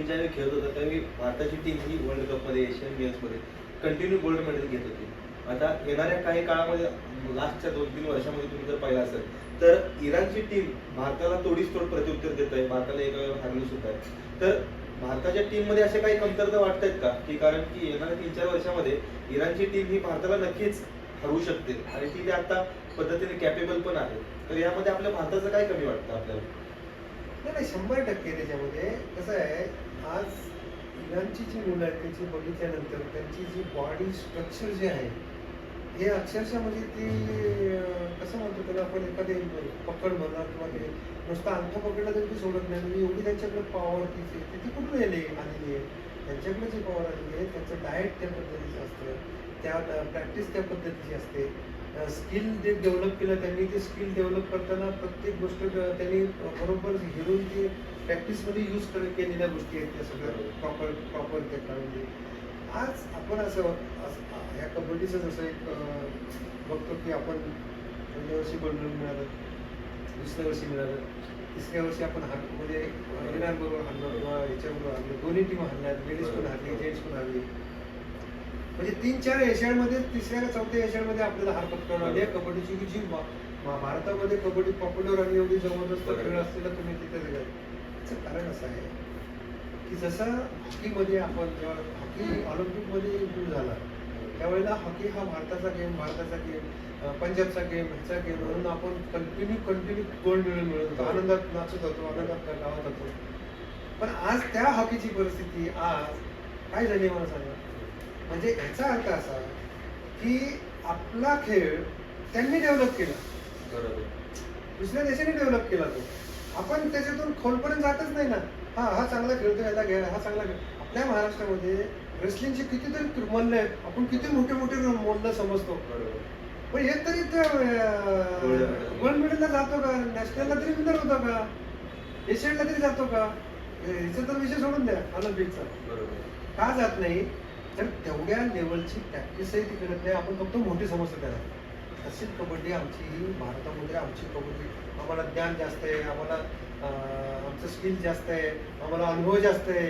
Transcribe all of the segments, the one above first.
ज्यावेळी खेळत होता त्यावेळी भारताची टीम ही वर्ल्ड कपमध्ये एशियन गेम्समध्ये कंटिन्यू गोल्ड मेडल घेत होती. आता येणाऱ्या काही काळामध्ये लास्टच्या 2-3 वर्षामध्ये तुम्ही जर पाहिलं असेल तर इराणची टीम भारताला तोडीस तोड प्रत्युत्तर देत आहे. भारताला एक वेळ हरवली सुद्धा आहे. तर भारताच्या टीममध्ये अशा काही कमतरता वाटतायत का, की कारण की येणाऱ्या 3-4 वर्षामध्ये इराणची टीम ही भारताला नक्कीच हरवू शकते आणि ती आता पद्धतीने कॅपेबल पण आहे. तर यामध्ये आपल्या भारताचं काय कमी वाटतं आपल्याला? नाही नाही, 100% त्याच्यामध्ये कसं आहे, आज इराणची जी मुलं आहेत त्याची बघितल्यानंतर त्यांची जी बॉडी स्ट्रक्चर जे आहे हे अक्षरशः म्हणजे ती कसं म्हणतो त्याला आपण, एखादे पकड म्हणा किंवा ते नुसतं अंगठा पकडला तरी ती सोडत नाही. म्हणजे एवढी त्यांच्याकडे पॉवर तिची ती कुठून आलेली आहे. त्यांच्याकडे जी पॉवर आलेली आहे त्यांचं डाएट त्या पद्धतीचं असतं, त्या प्रॅक्टिस त्या पद्धतीची असते. स्किल जे डेव्हलप केलं त्यांनी, ते स्किल डेव्हलप करताना प्रत्येक गोष्ट त्यांनी बरोबर हिरून ती प्रॅक्टिसमध्ये यूज केलेल्या गोष्टी आहेत त्या सगळ्या प्रॉपर त्या काळामध्ये. आज आपण असं ह्या कबड्डीचं जसं एक बघतो की आपण पहिल्या वर्षी गोल्ड मेडल मिळालं, दुसऱ्या वर्षी मिळालं, तिसऱ्या वर्षी आपण म्हणजे इराणबरोबर हरलो किंवा ह्याच्याबरोबर हरलो, दोन्ही टीम हरल्या, लेडीज पण हरली, जेंट्स पण हरली. म्हणजे 3-4 एशियनमध्ये, तिसऱ्या का चौथ्या एशियनमध्ये आपल्याला हार पत्करावी लागली आहे कबड्डीची, की जी भारतामध्ये कबड्डी पॉप्युलर आणि एवढी जबरदस्त खेळ असलेला तुम्ही तिथे गेलात. त्याचं कारण असं आहे की जसं हॉकीमध्ये आपण जेव्हा हॉकी ऑलिम्पिकमध्ये इन्क्लूड झाला त्यावेळेला हॉकी हा भारताचा गेम, पंजाबचा गेम, ह्याचा गेम म्हणून आपण कंटिन्यू गोल्ड मेडल मिळत होतो, आनंदात नाचत होतो, आनंदात गावात होतो. पण आज त्या हॉकीची परिस्थिती आज काय झाली मला सांगा. म्हणजे याचा अर्थ असा की आपला खेळ त्यांनी डेव्हलप केला, बरोबर, दुसऱ्या देशाने डेव्हलप केला तो. आपण त्याच्यातून खोलपर्यंत जातच नाही ना. हा चांगला खेळतो, याला घ्या, हा चांगला खेळ. आपल्या महाराष्ट्रामध्ये रेसलिंगचे कितीतरी मल्ल आहेत, आपण किती मोठे मोठे मल्ल समजतो. पण हे तरी गोल्ड मेडलला जातो का, नॅशनलला तरी विनर होतो का, एशियनला तरी जातो का. ह्याचा तर विषय सोडून द्या ऑलिम्पिकचा. का जात नाही तर तेवढ्या लेवलची प्रॅक्टिसही ती करत नाही. आपण फक्त मोठी समजतो त्याला. तशीच कबड्डी आमची भारतामध्ये, आमची कबड्डी आम्हाला ज्ञान जास्त आहे, आम्हाला आमचं स्किल जास्त आहे, आम्हाला अनुभव जास्त आहे.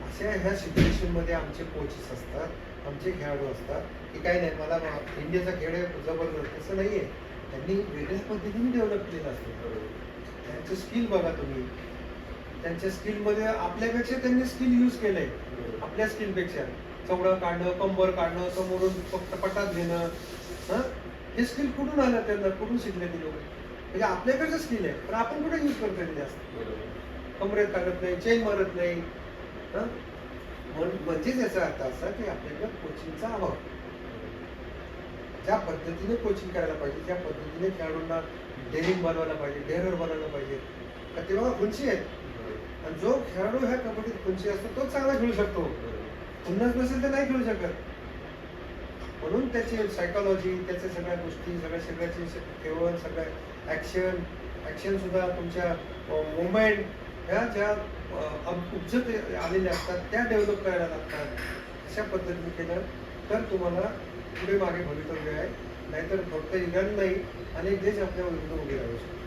अशा ह्या सिच्युएशनमध्ये आमचे कोचेस असतात, आमचे खेळाडू असतात की काही नाही, मला इंडियाचा खेळ आहे जबरदस्त, असं नाही आहे. त्यांनी वेगळ्याच पद्धतीने डेव्हलप केलेलं असतं. त्यांचं स्किल बघा तुम्ही, त्यांच्या स्किलमध्ये आपल्यापेक्षा त्यांनी स्किल यूज केलं आहे. आपल्या स्किलपेक्षा चवडा काढणं, कंबर काढणं, समोरून फक्त पटात घेणं, हे स्किल कुठून आलं त्यांना, कुठून शिकले ते लोक. म्हणजे आपल्याकडचं स्किल आहे पण आपण कुठे यूज करतोय जास्त. कमरेत काढत नाही, चेन मारत नाही. म्हणजेच याचा अर्थ असा की आपल्याकडे कोचिंगचा अभाव. ज्या पद्धतीने कोचिंग करायला पाहिजे, ज्या पद्धतीने खेळाडूंना डेअरिंग बनवायला पाहिजे, डेअरर बनवायला पाहिजे, का तेव्हा खुंची आहेत. आणि जो खेळाडू ह्या कबड्डीत खुंची असतो तोच चांगला खेळू शकतो. खुन्नस नसेल तर नाही खेळू शकत. म्हणून त्याची सायकोलॉजी, त्याच्या सगळ्या गोष्टी, सगळ्याची केवळ सगळ्या ॲक्शन सुद्धा तुमच्या मुवमेंट ह्या ज्या उपजत आलेल्या असतात त्या डेव्हलप करायला लागतात. अशा पद्धतीने केलं तर तुम्हाला पुढे मागे भवितव्य आहे. नाहीतर फक्त इराण नाही, अनेक देश आपल्या विरुद्ध उभे राहू शकतात.